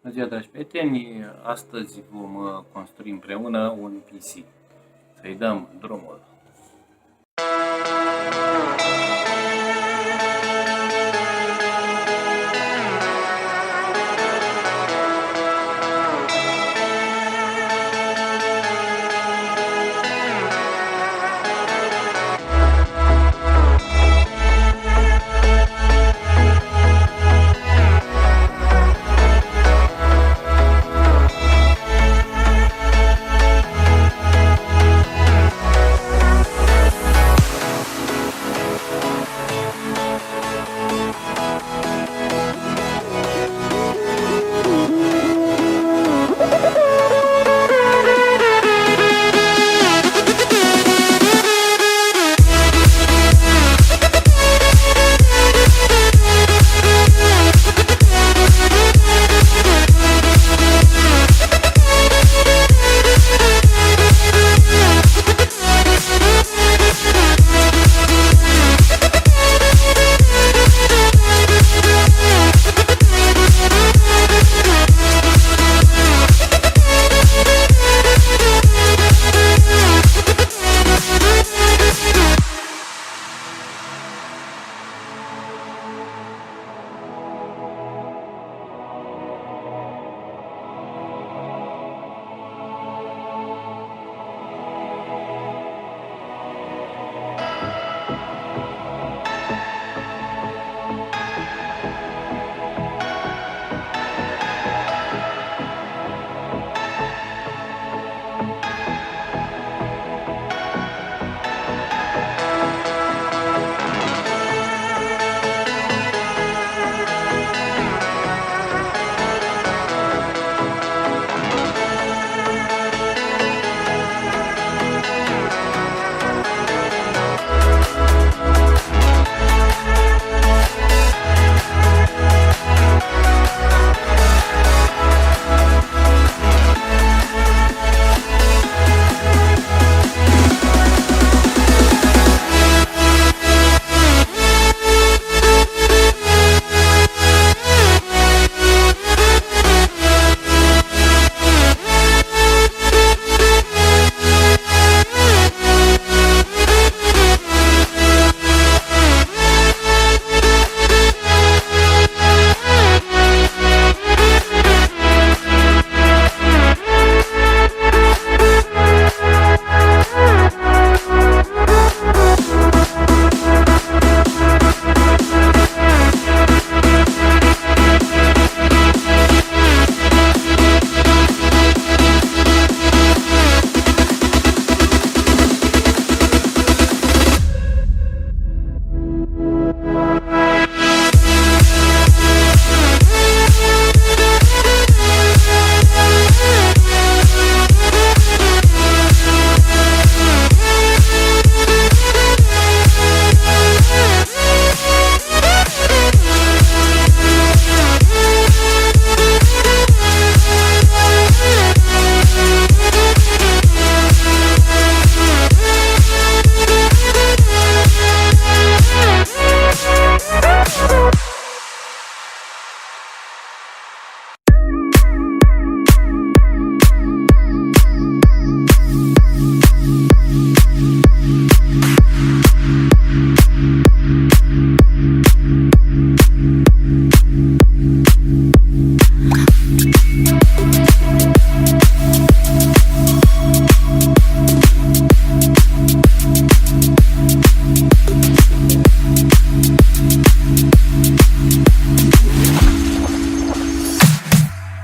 Bună ziua, dragi prieteni! Astăzi vom construi împreună un PC. Să-i dăm drumul.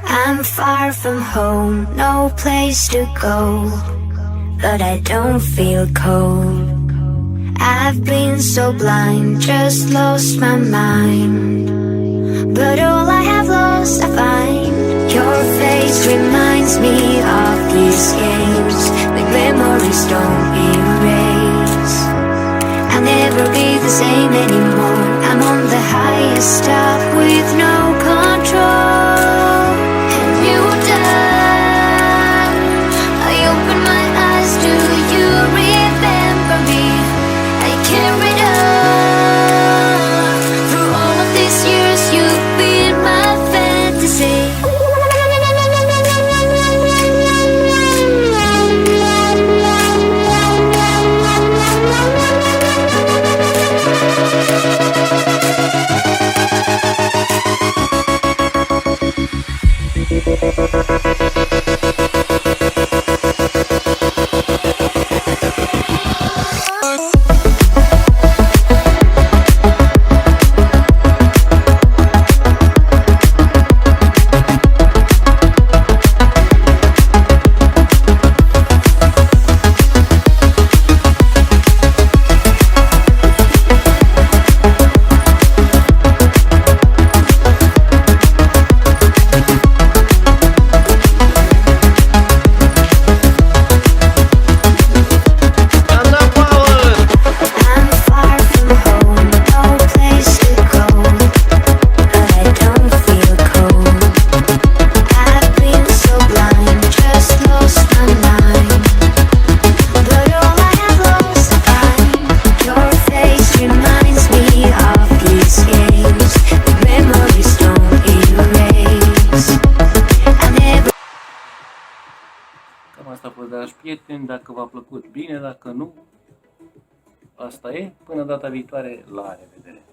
I'm far from home, no place to go, but I don't feel cold. I've been so blind, just lost my mind, but all I have lost I find. Your face reminds me of these games, the memories don't erase. I'll never be the same anymore, I'm on the highest top with no control. Through all of these years, you've been my fantasy. I'm far from home, no place to go, but I don't feel cold. I've been so blind, just lost my mind. But all I have lost to find, your face reminds me of these games that memories don't erase. I never. Cam asta a fost, dragi prieteni, dacă v-a plăcut bine, dacă nu, asta e. Până data viitoare, la revedere!